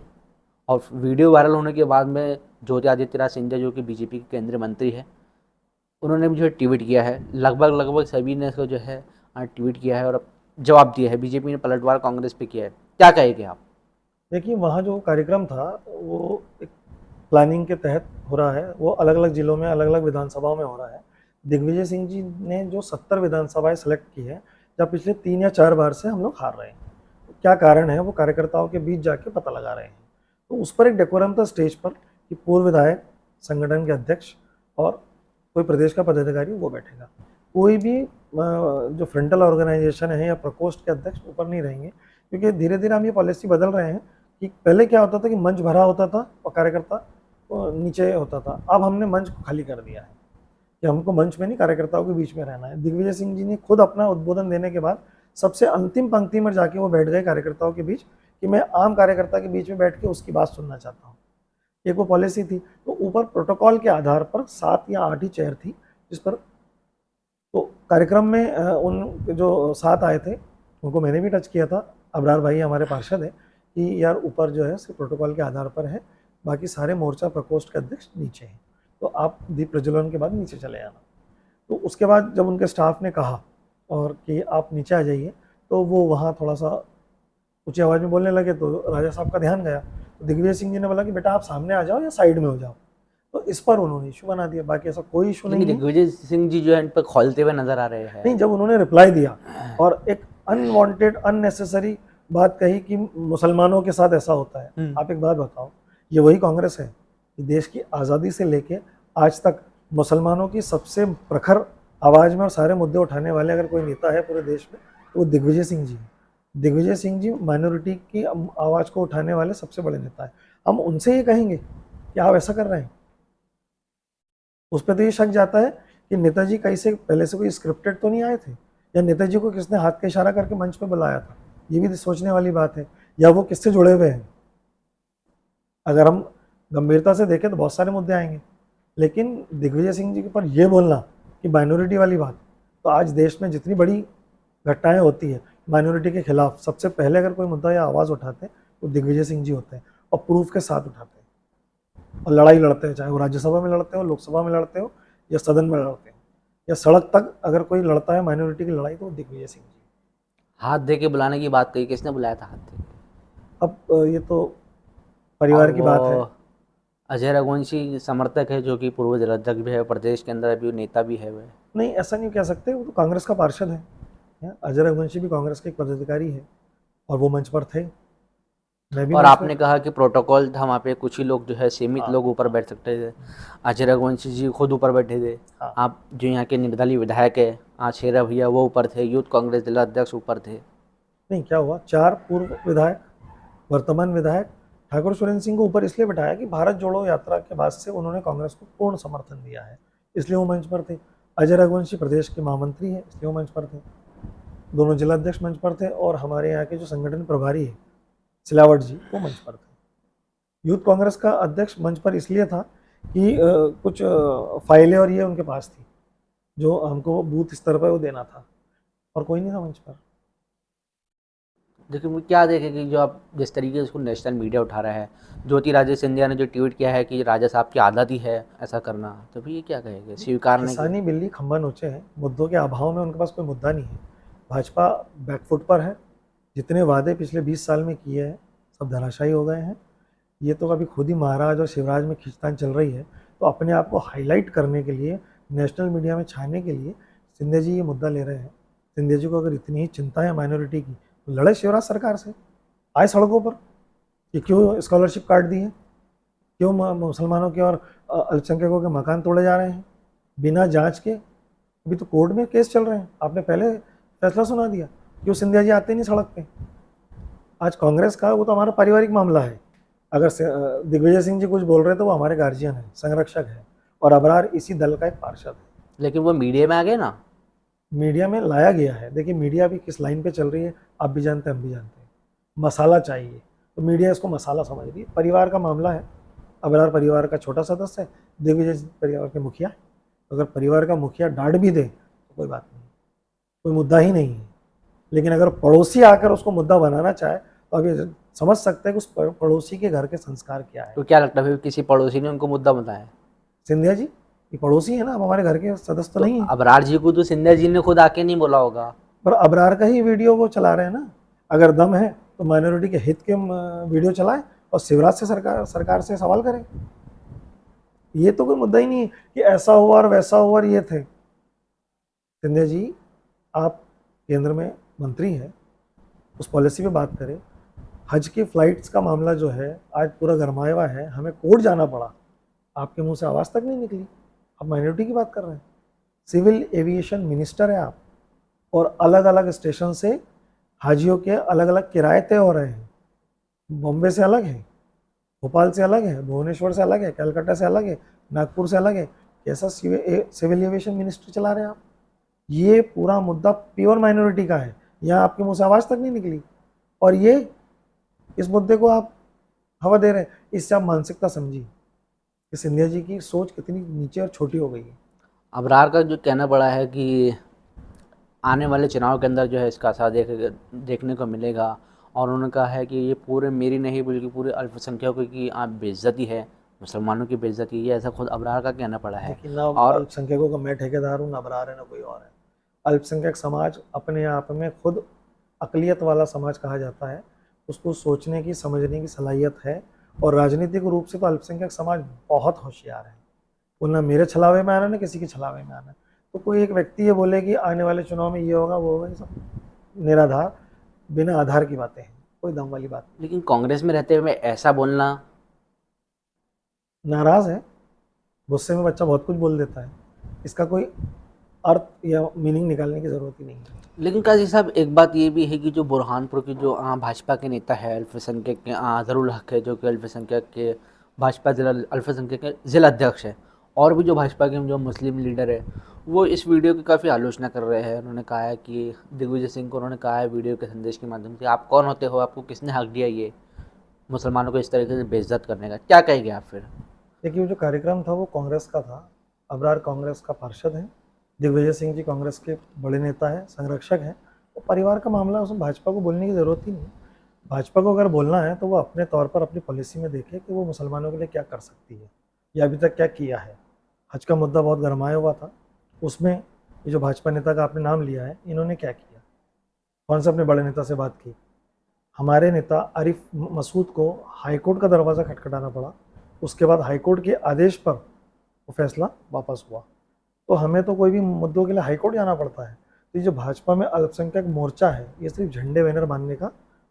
और वीडियो वायरल होने के बाद में ज्योतिरादित्य सिंधिया जो कि बीजेपी के केंद्रीय मंत्री है, उन्होंने भी जो है ट्वीट किया है। लगभग सभी ने इसको जो है ट्वीट किया है और जवाब दिया है। बीजेपी ने पलटवार कांग्रेस पे किया है, क्या कहेंगे आप? देखिए, वहाँ जो कार्यक्रम था वो एक प्लानिंग के तहत हो रहा है, वो अलग अलग जिलों में, अलग अलग विधानसभाओं में हो रहा है। दिग्विजय सिंह जी ने जो 70 विधानसभाएं सेलेक्ट की है, जब पिछले 3 या 4 बार से हम लोग हार रहे हैं, तो क्या कारण है वो कार्यकर्ताओं के बीच जाके पता लगा रहे हैं। तो उस पर एक डेकोरम था स्टेज पर कि पूर्व विधायक, संगठन के अध्यक्ष और कोई प्रदेश का पदाधिकारी वो बैठेगा। कोई भी जो फ्रंटल ऑर्गेनाइजेशन है या प्रकोष्ठ के अध्यक्ष ऊपर नहीं रहेंगे, क्योंकि धीरे धीरे हम ये पॉलिसी बदल रहे हैं कि पहले क्या होता था कि मंच भरा होता था और कार्यकर्ता नीचे होता था। अब हमने मंच को खाली कर दिया है कि हमको मंच में नहीं, कार्यकर्ताओं के बीच में रहना है। दिग्विजय सिंह जी ने खुद अपना उद्बोधन देने के बाद सबसे अंतिम पंक्ति में जाके वो बैठ गए कार्यकर्ताओं के बीच कि मैं आम कार्यकर्ता के बीच में बैठ के उसकी बात सुनना चाहता हूँ। एक वो पॉलिसी थी। तो ऊपर प्रोटोकॉल के आधार पर 7 या 8 ही चेयर थी, जिस पर तो कार्यक्रम में उन जो 7 आए थे उनको मैंने भी टच किया था। अबरार भाई हमारे पार्षद है कि यार ऊपर जो है सिर्फ प्रोटोकॉल के आधार पर है, बाकी सारे मोर्चा प्रकोष्ठ के अध्यक्ष नीचे हैं, तो आप दीप प्रज्वलन के बाद नीचे चले आना। तो उसके बाद जब उनके स्टाफ ने कहा और कि आप नीचे आ जाइए, तो वो वहाँ थोड़ा सा ऊँची आवाज़ में बोलने लगे, तो राजा साहब का ध्यान गया। तो दिग्विजय सिंह जी ने बोला कि बेटा आप सामने आ जाओ या साइड में हो जाओ, तो इस पर उन्होंने इशू बना दिया। बाकी ऐसा कोई इशू नहीं है। दिग्विजय सिंह जी जो है इन पर खोलते हुए नजर आ रहे हैं। नहीं, जब उन्होंने रिप्लाई दिया और एक अनवांटेड अननेसेसरी बात कही कि मुसलमानों के साथ ऐसा होता है। आप एक बात बताओ, ये वही कांग्रेस है कि देश की आज़ादी से लेके आज तक मुसलमानों की सबसे प्रखर आवाज़ में और सारे मुद्दे उठाने वाले अगर कोई नेता है पूरे देश में, तो वो दिग्विजय सिंह जी है। दिग्विजय सिंह जी माइनॉरिटी की आवाज़ को उठाने वाले सबसे बड़े नेता हैं। हम उनसे ये कहेंगे कि आप ऐसा कर रहे हैं, उस पर तो ये शक जाता है कि नेताजी कहीं से पहले से कोई स्क्रिप्टेड तो नहीं आए थे, या नेताजी को किसने हाथ का इशारा करके मंच पे बुलाया था, ये भी सोचने वाली बात है, या वो किससे जुड़े हुए हैं। अगर हम गंभीरता से देखें तो बहुत सारे मुद्दे आएंगे, लेकिन दिग्विजय सिंह जी के ऊपर ये बोलना कि माइनॉरिटी वाली बात, तो आज देश में जितनी बड़ी घटनाएं होती है माइनॉरिटी के खिलाफ, सबसे पहले अगर कोई मुद्दा या आवाज़ उठाते हैं तो दिग्विजय सिंह जी होते हैं, और प्रूफ के साथ उठाते हैं, और लड़ाई लड़ते हैं, चाहे वो राज्यसभा में लड़ते हो, लोकसभा में लड़ते हो, या सदन में लड़ते हो, या सड़क तक अगर कोई लड़ता है माइनॉरिटी की लड़ाई तो वो दिग्विजय सिंह जी। हाथ दे के बुलाने की बात कही, किसने बुलाया था हाथ दे के? अब ये तो और परिवार की बात है। वो अजय रघुवंशी समर्थक है, जो कि पूर्व जलाध्यक्ष भी है प्रदेश के अंदर, अभी नेता भी है वह। नहीं, ऐसा नहीं कह सकते, वो तो कांग्रेस का पार्षद है। अजय रघुवंशी भी कांग्रेस के एक पदाधिकारी है, और वो मंच पर थे, मैं भी और मंच आपने पर। कहा कि प्रोटोकॉल था वहाँ पे, कुछ ही लोग जो है सीमित हाँ लोग ऊपर बैठ सकते थे। अजय रघुवंशी जी खुद ऊपर बैठे थे। हाँ। आप जो यहाँ के निर्दलीय विधायक है आशेरा भैया, वो ऊपर थे। यूथ कांग्रेस जिला अध्यक्ष ऊपर थे। नहीं, क्या हुआ, 4 पूर्व विधायक, वर्तमान विधायक ठाकुर सुरेंद्र सिंह को ऊपर इसलिए बिठाया कि भारत जोड़ो यात्रा के बाद से उन्होंने कांग्रेस को पूर्ण समर्थन दिया है, इसलिए वो मंच पर थे। अजय रघुवंशी प्रदेश के महामंत्री हैं, इसलिए वो मंच पर थे। दोनों जिला अध्यक्ष मंच पर थे, और हमारे यहाँ के जो संगठन प्रभारी है सिलावट जी, वो मंच पर थे। यूथ कांग्रेस का अध्यक्ष मंच पर इसलिए था कि कुछ फाइलें और ये उनके पास थी, जो हमको बूथ स्तर पर वो देना था, और कोई नहीं था मंच पर। लेकिन वो क्या देखे कि जो आप जिस तरीके से उसको नेशनल मीडिया उठा रहा है, ज्योतिरादित्य सिंधिया ने जो ट्वीट किया है कि राजा साहब की आदत ही है ऐसा करना, तो भी ये क्या कहेंगे, स्वीकार नहीं किया? किसानी बिल्ली खंबा नोचे हैं, मुद्दों के अभाव में उनके पास कोई मुद्दा नहीं है। भाजपा बैकफुट पर है, जितने वादे पिछले 20 साल में किए हैं सब धराशायी हो गए हैं। ये तो कभी खुद ही महाराज और शिवराज में खींचतान चल रही है, तो अपने आप को हाईलाइट करने के लिए, नेशनल मीडिया में छाने के लिए सिंधिया जी ये मुद्दा ले रहे हैं। सिंधिया जी को अगर इतनी ही चिंता है माइनॉरिटी की, तो लड़े शिवराज सरकार से, आए सड़कों पर कि क्यों स्कॉलरशिप काट दी है, क्यों मुसलमानों के और अल्पसंख्यकों के मकान तोड़े जा रहे हैं बिना जांच के। अभी तो कोर्ट में केस चल रहे हैं, आपने पहले फैसला सुना दिया, क्यों सिंधिया जी आते नहीं सड़क पे। आज कांग्रेस का वो तो हमारा पारिवारिक मामला है, अगर दिग्विजय सिंह जी कुछ बोल रहे हैं तो वो हमारे गार्जियन है, संरक्षक है, और अबरार इसी दल का एक पार्षद है। लेकिन वो मीडिया में आ गए ना। मीडिया में लाया गया है, देखिए मीडिया अभी किस लाइन पे चल रही है, आप भी जानते हैं, हम भी जानते हैं। मसाला चाहिए तो मीडिया इसको मसाला समझ रही है। परिवार का मामला है, अबरार परिवार का छोटा सदस्य है, दिग्विजय परिवार के मुखिया है। अगर परिवार का मुखिया डांट भी दे तो कोई बात नहीं, कोई मुद्दा ही नहीं है। लेकिन अगर पड़ोसी आकर उसको मुद्दा बनाना चाहे तो अभी समझ सकते हैं कि उस पड़ोसी के घर के संस्कार क्या है। तो क्या लगता है फिर किसी पड़ोसी ने उनको मुद्दा बताया? सिंधिया जी ये पड़ोसी है ना, अब हमारे घर के सदस्य तो तो नहीं है। अबरार जी को तो सिंधिया जी ने खुद आके नहीं बोला होगा। पर अबरार का ही वीडियो वो चला रहे हैं ना, अगर दम है तो माइनॉरिटी के हित के वीडियो चलाए और शिवराज से सरकार से सवाल करें। ये तो कोई मुद्दा ही नहीं है कि ऐसा हुआ और वैसा हुआ और ये थे। सिंधिया जी, आप केंद्र में मंत्री हैं, उस पॉलिसी पे बात करें। हज की फ्लाइट्स का मामला जो है आज पूरा गरमाया हुआ है, हमें कोर्ट जाना पड़ा, आपके मुंह से आवाज़ तक नहीं निकली, आप माइनॉरिटी की बात कर रहे हैं। सिविल एविएशन मिनिस्टर है आप, और अलग अलग स्टेशन से हाजियों के अलग अलग किराए तय हो रहे हैं। बॉम्बे से अलग है, भोपाल से अलग है, भुवनेश्वर से अलग है, कलकत्ता से अलग है, नागपुर से अलग है। कैसा सिविल एविएशन मिनिस्ट्री चला रहे हैं आप? ये पूरा मुद्दा प्योर माइनॉरिटी का है, यहाँ आपके मुंह से आवाज़ तक नहीं निकली, और ये इस मुद्दे को आप हवा दे रहे हैं। इससे आप मानसिकता समझिए कि सिंधिया जी की सोच कितनी नीचे और छोटी हो गई है। अबरार का जो कहना बड़ा है कि आने वाले चुनाव के अंदर जो है इसका असर देखने को मिलेगा, और उन्होंने कहा है कि ये पूरे मेरी नहीं बल्कि पूरे अल्पसंख्यकों की आप बेइज्जती है, मुसलमानों की बेइज्जती, ये ऐसा खुद अबरार का कहना पड़ा है। लेकिन ना और अल्पसंख्यकों का मैं ठेकेदार हूँ, ना अबरार है, ना कोई और है। अल्पसंख्यक समाज अपने आप में खुद अकलियत वाला समाज कहा जाता है, उसको सोचने की समझने की सलाहियत है, और राजनीतिक रूप से तो अल्पसंख्यक समाज बहुत होशियार है। वो ना मेरे छलावे में आना, ना किसी के छलावे में आना। तो कोई एक व्यक्ति ये बोले कि आने वाले चुनाव में ये होगा वो होगा, ये सब निराधार बिना आधार की बातें हैं, कोई दम वाली बात नहीं। लेकिन कांग्रेस में रहते हुए ऐसा बोलना, नाराज़ है, गुस्से में बच्चा बहुत कुछ बोल देता है, इसका कोई अर्थ या मीनिंग निकालने की ज़रूरत ही नहीं है। लेकिन काजी साहब एक बात ये भी है कि जो बुरहानपुर की जो भाजपा के नेता है अल्पसंख्यक के ज़रूल हक है, जो कि अल्पसंख्यक के भाजपा जिला अल्पसंख्यक के जिला अध्यक्ष है, और भी जो भाजपा के जो मुस्लिम लीडर है, वो इस वीडियो की काफ़ी आलोचना कर रहे हैं। उन्होंने कहा है कि दिग्विजय सिंह को उन्होंने कहा है वीडियो के संदेश के माध्यम से, आप कौन होते हो, आपको किसने हक दिया ये मुसलमानों को इस तरीके से बेइज्जत करने का, क्या कहेंगे आप फिर? देखिए वो जो कार्यक्रम था वो कांग्रेस का था। अबरार कांग्रेस का पार्षद है, दिग्विजय सिंह जी कांग्रेस के बड़े नेता हैं, संरक्षक हैं। तो परिवार का मामला है, उसमें भाजपा को बोलने की ज़रूरत ही नहीं। भाजपा को अगर बोलना है तो वो अपने तौर पर अपनी पॉलिसी में देखे कि वो मुसलमानों के लिए क्या कर सकती है या अभी तक क्या किया है। हज का मुद्दा बहुत गरमाया हुआ था, उसमें ये जो भाजपा नेता का आपने नाम लिया है, इन्होंने क्या किया? कौन सा अपने बड़े नेता से बात की? हमारे नेता आरिफ मसूद को हाईकोर्ट का दरवाज़ा खटखटाना पड़ा, उसके बाद हाईकोर्ट के आदेश पर वो फैसला वापस हुआ। तो हमें तो कोई भी मुद्दों के लिए हाईकोर्ट जाना पड़ता है। तो ये जो भाजपा में अल्पसंख्यक मोर्चा है, ये सिर्फ झंडे बैनर बांधने का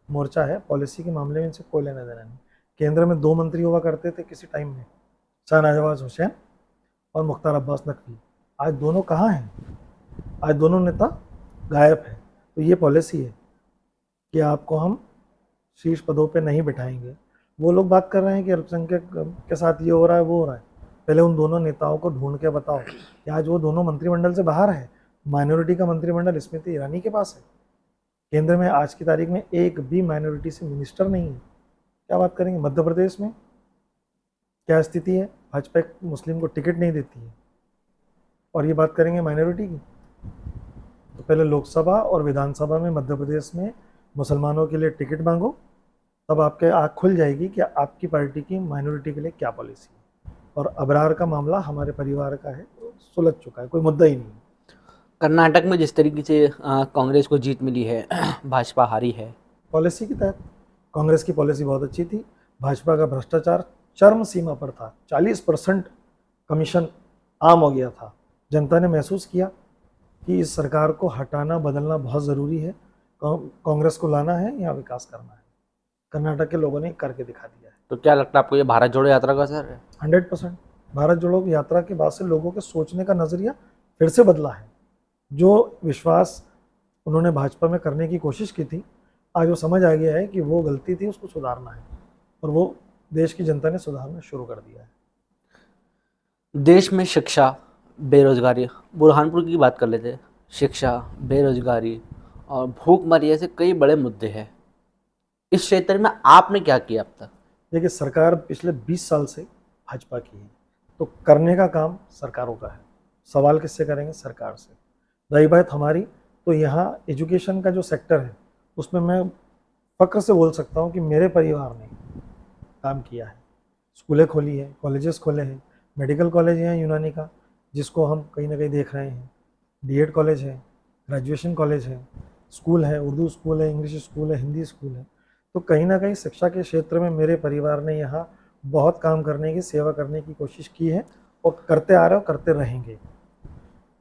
मोर्चा है, पॉलिसी के मामले में इनसे कोई लेना देना नहीं। केंद्र में 2 मंत्री हुआ करते थे किसी टाइम में, शाहनवाज हुसैन और मुख्तार अब्बास नकवी। आज दोनों कहाँ हैं? आज दोनों नेता गायब हैं। तो ये पॉलिसी है कि आपको हम शीर्ष पदों पे नहीं बिठाएंगे। वो लोग बात कर रहे हैं कि अल्पसंख्यक के साथ ये हो रहा है, वो हो रहा है। पहले उन दोनों नेताओं को ढूंढ के बताओ कि आज वो दोनों मंत्रिमंडल से बाहर है। माइनॉरिटी का मंत्रिमंडल स्मृति ईरानी के पास है। केंद्र में आज की तारीख में एक भी माइनॉरिटी से मिनिस्टर नहीं है। क्या बात करेंगे? मध्य प्रदेश में क्या स्थिति है? भाजपा एक मुस्लिम को टिकट नहीं देती है, और ये बात करेंगे माइनॉरिटी की। तो पहले लोकसभा और विधानसभा में मध्य प्रदेश में मुसलमानों के लिए टिकट मांगो, तब आपके आँख खुल जाएगी कि आपकी पार्टी की माइनॉरिटी के लिए क्या पॉलिसी है। और अबरार का मामला हमारे परिवार का है, तो सुलझ चुका है, कोई मुद्दा ही नहीं है। कर्नाटक में जिस तरीके से कांग्रेस को जीत मिली है, भाजपा हारी है। पॉलिसी के तहत कांग्रेस की पॉलिसी बहुत अच्छी थी। भाजपा का भ्रष्टाचार चरम सीमा पर था, 40% कमीशन आम हो गया था। जनता ने महसूस किया कि इस सरकार को हटाना बदलना बहुत ज़रूरी है, कांग्रेस को लाना है या विकास करना है। कर्नाटक के लोगों ने करके दिखा दिया है। तो क्या लगता है आपको ये भारत जोड़ो यात्रा का असर है? 100%। भारत जोड़ो यात्रा के बाद से लोगों के सोचने का नज़रिया फिर से बदला है। जो विश्वास उन्होंने भाजपा में करने की कोशिश की थी, आज वो समझ आ गया है कि वो गलती थी, उसको सुधारना है, और वो देश की जनता ने सुधारना शुरू कर दिया है। देश में शिक्षा, बेरोजगारी, बुरहानपुर की बात कर लेते हैं। शिक्षा, बेरोजगारी और भूखमरी ऐसे कई बड़े मुद्दे हैं। इस क्षेत्र में आपने क्या किया अब तक? देखिए सरकार पिछले 20 साल से भाजपा की है, तो करने का काम सरकारों का है। सवाल किससे करेंगे? सरकार से। रही बात हमारी, तो यहाँ एजुकेशन का जो सेक्टर है उसमें मैं फ़ख्र से बोल सकता हूँ कि मेरे परिवार ने काम किया है। स्कूलें खोली है, कॉलेजेस खोले हैं, मेडिकल कॉलेज है यूनानी का, जिसको हम कहीं ना कहीं देख रहे हैं, डीएड कॉलेज है, ग्रेजुएशन कॉलेज है, स्कूल है, उर्दू स्कूल है, इंग्लिश स्कूल है, हिंदी स्कूल है। तो कहीं ना कहीं शिक्षा के क्षेत्र में मेरे परिवार ने यहाँ बहुत काम करने की, सेवा करने की कोशिश की है, और करते आ रहे हो, करते रहेंगे।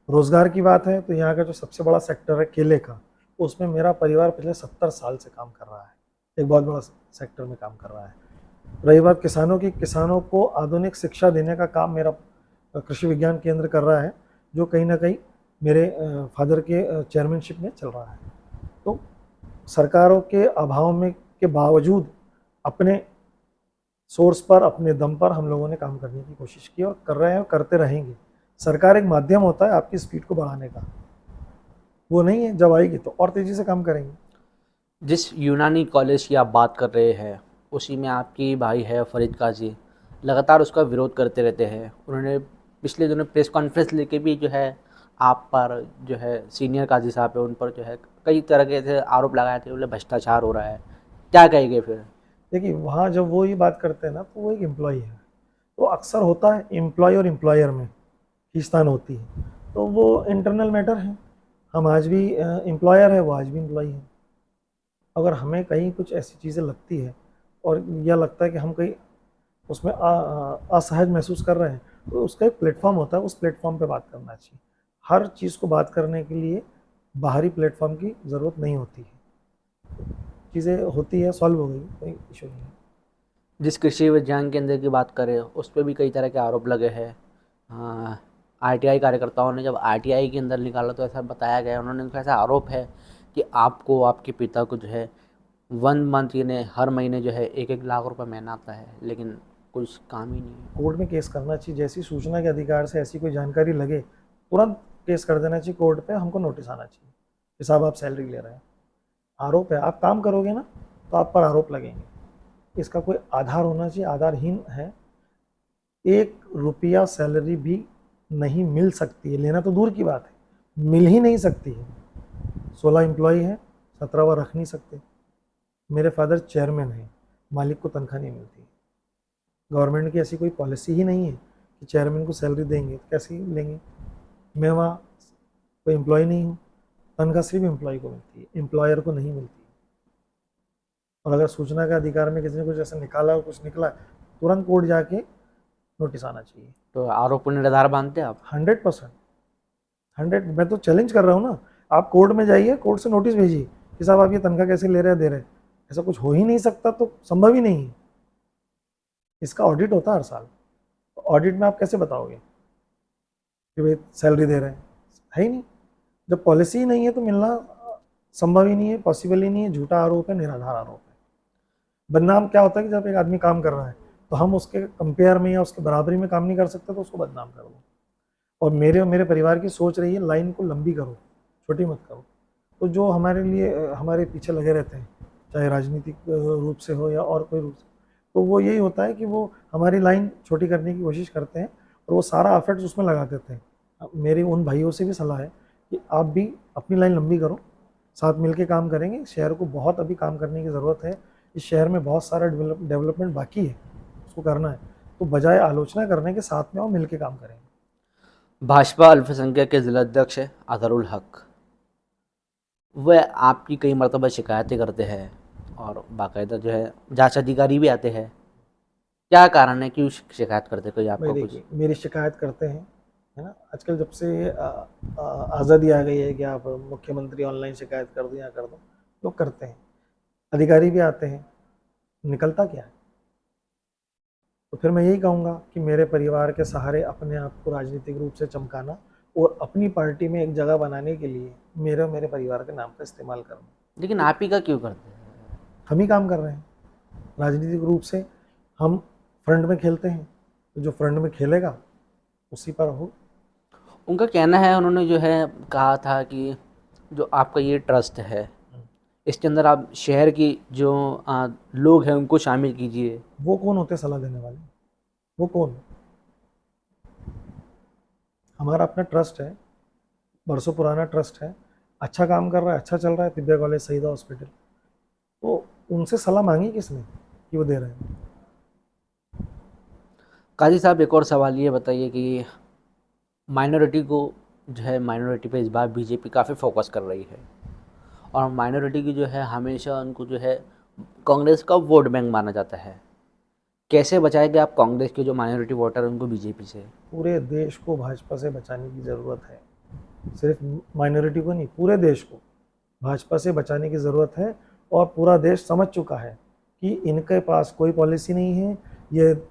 रोज़गार की बात है तो यहाँ का जो सबसे बड़ा सेक्टर है केले का, उसमें मेरा परिवार पिछले 70 साल से काम कर रहा है, एक बहुत बड़ा सेक्टर में काम कर रहा है। रही बात किसानों की, किसानों को आधुनिक शिक्षा देने का काम मेरा कृषि विज्ञान केंद्र कर रहा है, जो कहीं ना कहीं मेरे फादर के चेयरमैनशिप में चल रहा है। तो सरकारों के अभाव में के बावजूद अपने सोर्स पर, अपने दम पर हम लोगों ने काम करने की कोशिश की, और कर रहे हैं और करते रहेंगे। सरकार एक माध्यम होता है आपकी स्पीड को बढ़ाने का, वो नहीं है। जब आएगी तो और तेज़ी से काम करेंगे। जिस यूनानी कॉलेज की आप बात कर रहे हैं, उसी में आपकी भाई है फरीद काजी, लगातार उसका विरोध करते रहते हैं। उन्होंने पिछले दिनों प्रेस कॉन्फ्रेंस लेके भी जो है आप पर, जो है सीनियर काजी साहब है, उन पर जो है कई तरह के थे आरोप लगाए थे, बोले भ्रष्टाचार हो रहा है। क्या कहेंगे फिर? देखिए वहाँ जब वो ये बात करते हैं ना, तो वो एक एम्प्लॉय है, तो अक्सर होता है एम्प्लॉय और एम्प्लॉयर में खींचतान होती है, तो वो इंटरनल मैटर है। हम आज भी एम्प्लॉयर है, वो आज भी एम्प्लॉय है। अगर हमें कहीं कुछ ऐसी चीज़ें लगती है और यह लगता है कि हम कहीं उसमें असहज महसूस कर रहे हैं, तो उसका एक प्लेटफॉर्म होता है, उस प्लेटफॉर्म पे बात करना चाहिए। हर चीज़ को बात करने के लिए बाहरी प्लेटफॉर्म की ज़रूरत नहीं होती है। चीज़ें होती है, सॉल्व हो गई, कोई इशू नहीं है। जिस कृषि विज्ञान केंद्र की बात करें, उस पर भी कई तरह के आरोप लगे हैं। हाँ, आरटीआई कार्यकर्ताओं ने जब आरटीआई के अंदर निकाला तो ऐसा बताया गया, उन्होंने उनका ऐसा आरोप है कि आपको, आपके पिता को जो है 1 मंथ यानी हर महीने जो है 1-1 लाख रुपए महीना आता है, लेकिन कुछ काम ही नहीं है। कोर्ट में केस करना चाहिए, जैसी सूचना के अधिकार से ऐसी कोई जानकारी लगे तुरंत केस कर देना चाहिए कोर्ट पे, हमको नोटिस आना चाहिए कि साहब आप सैलरी ले रहे हैं, आरोप है, आप काम करोगे ना तो आप पर आरोप लगेंगे, इसका कोई आधार होना चाहिए, आधारहीन है। 1 रुपया सैलरी भी नहीं मिल सकती है, लेना तो दूर की बात है, मिल ही नहीं सकती है। 16 एम्प्लॉय है, 17वां रख नहीं सकते। मेरे फादर चेयरमैन हैं, मालिक को तनख्वाह नहीं मिलती। गवर्नमेंट की ऐसी कोई पॉलिसी ही नहीं है कि चेयरमैन को सैलरी देंगे, तो कैसे लेंगे। मैं वहाँ कोई एम्प्लॉय नहीं हूँ, तनख्वाह सिर्फ एम्प्लॉय को मिलती है, एम्प्लॉयर को नहीं मिलती। और अगर सूचना के अधिकार में किसी ने कुछ ऐसा निकाला और कुछ निकला, तुरंत कोर्ट जाके नोटिस आना चाहिए। तो आरोप को निराधार मानते हैं आप? 100%, 100। मैं तो चैलेंज कर रहा हूँ ना, आप कोर्ट में जाइए, कोर्ट से नोटिस भेजिए कि साहब आप ये तनख्वाह कैसे ले रहे हैं, दे रहे हैं। ऐसा कुछ हो ही नहीं सकता, तो संभव ही नहीं है। इसका ऑडिट होता है हर साल, ऑडिट में आप कैसे बताओगे कि भाई सैलरी दे रहे हैं, है ही नहीं। जब पॉलिसी ही नहीं है तो मिलना संभव ही नहीं है, पॉसिबल ही नहीं है। झूठा आरोप है, निराधार आरोप है। बदनाम क्या होता है कि जब एक आदमी काम कर रहा है तो हम उसके कंपेयर में या उसके बराबरी में काम नहीं कर सकते, तो उसको बदनाम कर दो। और मेरे और मेरे परिवार की सोच रही है, लाइन को लंबी करो, छोटी मत करो। तो जो हमारे लिए हमारे पीछे लगे रहते हैं, चाहे राजनीतिक रूप से हो या और कोई रूप से, तो वो यही होता है कि वो हमारी लाइन छोटी करने की कोशिश करते हैं और वो सारा एफर्ट्स उसमें लगा देते हैं। मेरी उन भाइयों से भी सलाह है कि आप भी अपनी लाइन लंबी करो, साथ मिलके काम करेंगे। शहर को बहुत अभी काम करने की ज़रूरत है, इस शहर में बहुत सारा डेवलपमेंट बाकी है, उसको करना है। तो बजाय आलोचना करने के, साथ में आओ, मिलके काम करेंगे। भाजपा अल्पसंख्यक के जिलाध्यक्ष है अजहरुल हक, वह आपकी कई मरतबा शिकायतें करते हैं और बाकायदा जो है जांच अधिकारी भी आते हैं। क्या कारण है, क्यों शिकायत करते, कोई आपको भाई कुछ? देखिए, मेरी शिकायत करते हैं, है ना। आजकल जब से आज़ादी आ गई है कि आप मुख्यमंत्री ऑनलाइन शिकायत कर दो या कर दो, लोग करते हैं, अधिकारी भी आते हैं, निकलता क्या है। तो फिर मैं यही कहूँगा कि मेरे परिवार के सहारे अपने आप को राजनीतिक रूप से चमकाना और अपनी पार्टी में एक जगह बनाने के लिए मेरे और मेरे परिवार के नाम का इस्तेमाल करना, लेकिन आप ही का क्यों करते हैं? हम ही काम कर रहे हैं। राजनीतिक रूप से हम फ्रंट में खेलते हैं, तो जो फ्रंट में खेलेगा उसी पर हो। उनका कहना है, उन्होंने जो है कहा था कि जो आपका ये ट्रस्ट है, इसके अंदर आप शहर की जो लोग हैं उनको शामिल कीजिए। वो कौन होते सलाह देने वाले, वो कौन। हमारा अपना ट्रस्ट है, बरसों पुराना ट्रस्ट है, अच्छा काम कर रहा है, अच्छा चल रहा है, दिव्या कॉलेज, शहीदा हॉस्पिटल। तो उनसे सलाह मांगी किसने कि वो दे रहे हैं। काजी साहब, एक और सवाल ये बताइए कि माइनॉरिटी को जो है, माइनॉरिटी पे इस बार बीजेपी काफ़ी फोकस कर रही है और माइनॉरिटी की जो है हमेशा उनको जो है कांग्रेस का वोट बैंक माना जाता है। कैसे बचाएंगे आप कांग्रेस के जो माइनॉरिटी वोटर हैं उनको बीजेपी से? पूरे देश को भाजपा से बचाने की ज़रूरत है, सिर्फ माइनॉरिटी को नहीं, पूरे देश को भाजपा से बचाने की ज़रूरत है। और पूरा देश समझ चुका है कि इनके पास कोई पॉलिसी नहीं है, ये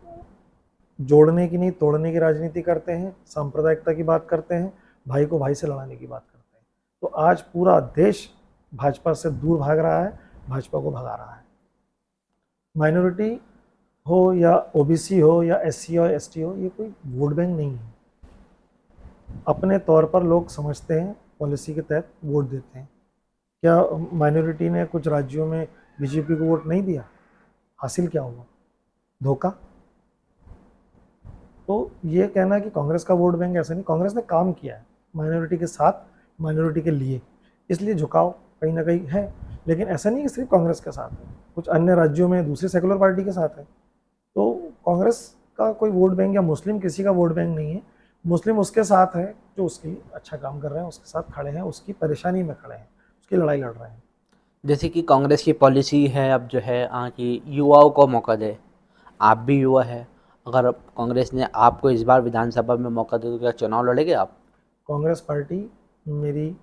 जोड़ने की नहीं तोड़ने की राजनीति करते हैं, सांप्रदायिकता की बात करते हैं, भाई को भाई से लड़ाने की बात करते हैं। तो आज पूरा देश भाजपा से दूर भाग रहा है, भाजपा को भगा रहा है। माइनॉरिटी हो या ओबीसी हो या एससी और एसटी हो, ये कोई वोट बैंक नहीं है। अपने तौर पर लोग समझते हैं, पॉलिसी के तहत वोट देते हैं। क्या माइनॉरिटी ने कुछ राज्यों में बीजेपी को वोट नहीं दिया? हासिल क्या हुआ? धोखा। तो ये कहना कि कांग्रेस का वोट बैंक, ऐसा नहीं, कांग्रेस ने काम किया है माइनॉरिटी के साथ, माइनॉरिटी के लिए, इसलिए झुकाव कहीं ना कहीं है। लेकिन ऐसा नहीं कि सिर्फ कांग्रेस के साथ है, कुछ अन्य राज्यों में दूसरी सेकुलर पार्टी के साथ है। तो कांग्रेस का कोई वोट बैंक या मुस्लिम किसी का वोट बैंक नहीं है। मुस्लिम उसके साथ है जो उसके लिए अच्छा काम कर रहे हैं, उसके साथ खड़े हैं, उसकी परेशानी में खड़े हैं, उसकी लड़ाई लड़ रहे हैं। जैसे कि कांग्रेस की पॉलिसी है अब जो है कि युवाओं को मौका दे। आप भी युवा है, अगर कांग्रेस ने आपको इस बार विधानसभा में मौका दे तो क्या चुनाव लड़ेंगे आप? कांग्रेस पार्टी मेरी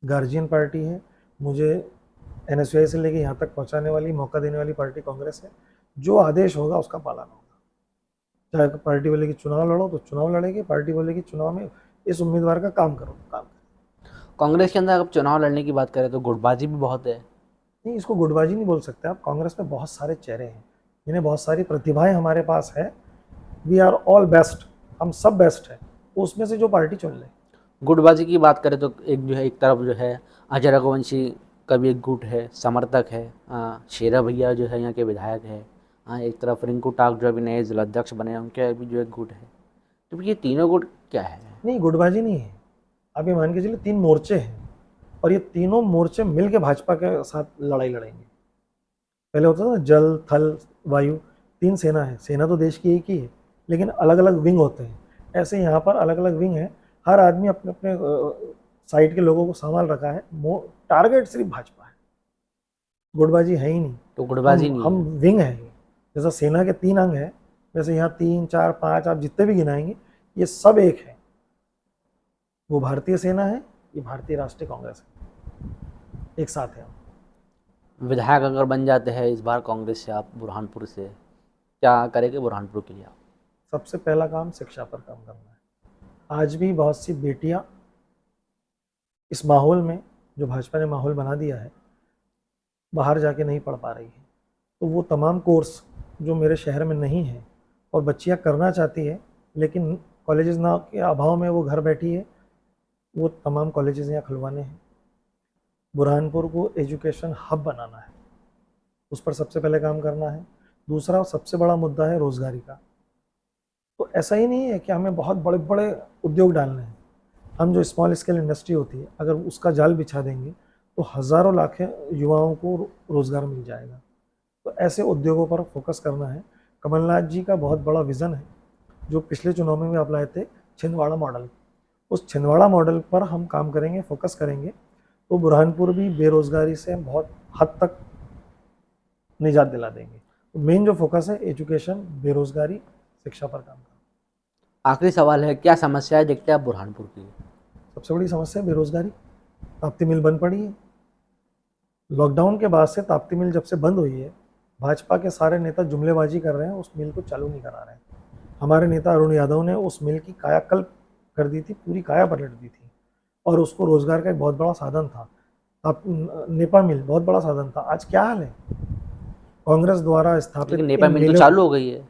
गार्जियन पार्टी है, मुझे एनएसयूआई से लेके यहाँ तक पहुँचाने वाली, मौका देने वाली पार्टी कांग्रेस है। जो आदेश होगा उसका पालन होगा, चाहे पार्टी बोलेगी चुनाव लड़ो तो चुनाव लड़ेगी, पार्टी बोलेगी चुनाव में इस उम्मीदवार का काम करो तो काम करो। कांग्रेस के अंदर अगर चुनाव लड़ने की बात करें तो गुटबाजी भी बहुत है। नहीं, इसको गुटबाजी नहीं बोल सकते आप। कांग्रेस में बहुत सारे चेहरे हैं, इन्हें बहुत सारी प्रतिभाएं हमारे पास है। वी आर ऑल बेस्ट, हम सब बेस्ट है, उसमें से जो पार्टी चुन ले। गुटबाजी की बात करें तो एक जो है, एक तरफ जो है अजय रघुवंशी का भी एक गुट है, समर्थक है। शेरा भैया जो है यहाँ के विधायक है। एक तरफ रिंकू टाक जो अभी नए जिलाध्यक्ष बने हैं, उनके भी जो एक गुट है। तो ये तीनों गुट क्या है? नहीं, गुटबाजी नहीं है। आप ये मान के चलिए 3 मोर्चे हैं और ये तीनों मोर्चे मिलके भाजपा के साथ लड़ाई लड़ेंगे। पहले होता था ना जल, थल, वायु, 3 सेना है। सेना तो देश की एक ही है, लेकिन अलग अलग विंग होते हैं। ऐसे यहाँ पर अलग अलग विंग है, हर आदमी अपने अपने साइड के लोगों को संभाल रखा है। टारगेट सिर्फ भाजपा है, गुटबाजी है ही नहीं। तो गुटबाजी हम नहीं हम है। विंग है। जैसा सेना के 3 अंग है, वैसे यहाँ 3, 4, 5 आप जितने भी गिनाएंगे ये सब एक है। वो भारतीय सेना है, ये भारतीय राष्ट्रीय कांग्रेस है, एक साथ है हम। विधायक अगर बन जाते हैं इस बार कांग्रेस से आप बुरहानपुर से, क्या करेंगे बुरहानपुर के लिए आप? सबसे पहला काम शिक्षा पर काम करना है। आज भी बहुत सी बेटियां इस माहौल में, जो भाजपा ने माहौल बना दिया है, बाहर जाके नहीं पढ़ पा रही है। तो वो तमाम कोर्स जो मेरे शहर में नहीं है और बच्चियां करना चाहती है, लेकिन कॉलेजेस ना के अभाव में वो घर बैठी है, वो तमाम कॉलेजेस यहाँ खुलवाने हैं। बुरहानपुर को एजुकेशन हब बनाना है, उस पर सबसे पहले काम करना है। दूसरा सबसे बड़ा मुद्दा है रोजगारी का। तो ऐसा ही नहीं है कि हमें बहुत बड़े बड़े उद्योग डालने हैं। हम जो स्मॉल स्केल इंडस्ट्री होती है, अगर उसका जाल बिछा देंगे तो हज़ारों लाखें युवाओं को रोज़गार मिल जाएगा। तो ऐसे उद्योगों पर फोकस करना है। कमलनाथ जी का बहुत बड़ा विज़न है, जो पिछले चुनाव में भी आप लाए थे, छिंदवाड़ा मॉडल। उस छिंदवाड़ा मॉडल पर हम काम करेंगे, फोकस करेंगे, तो बुरहानपुर भी बेरोज़गारी से बहुत हद तक निजात दिला देंगे। तो मेन जो फोकस है एजुकेशन, बेरोज़गारी, शिक्षा पर काम करना। आखिरी सवाल है, क्या समस्याएं देखते हैं आप बुरहानपुर की? सबसे बड़ी समस्या है बेरोज़गारी। ताप्ती मिल बंद पड़ी है। लॉकडाउन के बाद से ताप्ती मिल जब से बंद हुई है, भाजपा के सारे नेता जुमलेबाजी कर रहे हैं, उस मिल को चालू नहीं करा रहे हैं। हमारे नेता अरुण यादव ने उस मिल की कायाकल्प कर दी थी, पूरी काया पलट दी थी, और उसको रोजगार का एक बहुत बड़ा साधन था। नेपा मिल बहुत बड़ा साधन था। आज क्या हाल है? कांग्रेस द्वारा स्थापित लेकिन नेपा इन मिल तो मिलों, चालू हो गई है।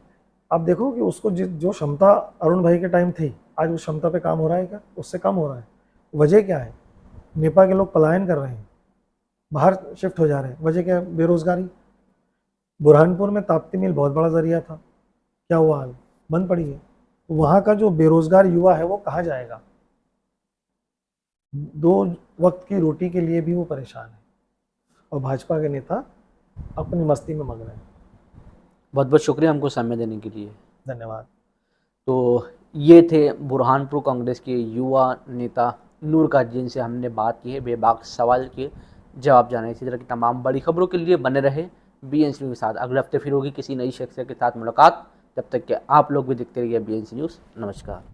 आप देखो कि उसको जो क्षमता अरुण भाई के टाइम थी, आज उस क्षमता पे काम हो रहा है क्या? उससे कम हो रहा है। वजह क्या है? नेपा के लोग पलायन कर रहे हैं, बाहर शिफ्ट हो जा रहे हैं। वजह क्या है? बेरोजगारी। बुरहानपुर में ताप्ती मिल बहुत बड़ा जरिया था, क्या हुआ हाल? बंद पड़ी है। तो वहाँ का जो बेरोजगार युवा है वो कहाँ जाएगा? 2 वक्त की रोटी के लिए भी वो परेशान है, और भाजपा के नेता अपनी मस्ती में मगन हैं। बहुत बहुत शुक्रिया हमको समय देने के लिए। धन्यवाद। तो ये थे बुरहानपुर कांग्रेस के युवा नेता नूर काजी, जिनसे हमने बात की है, बेबाक सवाल के जवाब जाने। इसी तरह की तमाम बड़ी खबरों के लिए बने रहे BNC न्यूज़ के साथ। अगले हफ्ते फिर होगी किसी नई शख्सियत के साथ मुलाकात। तब तक के आप लोग भी देखते रहिए BNC न्यूज़। नमस्कार।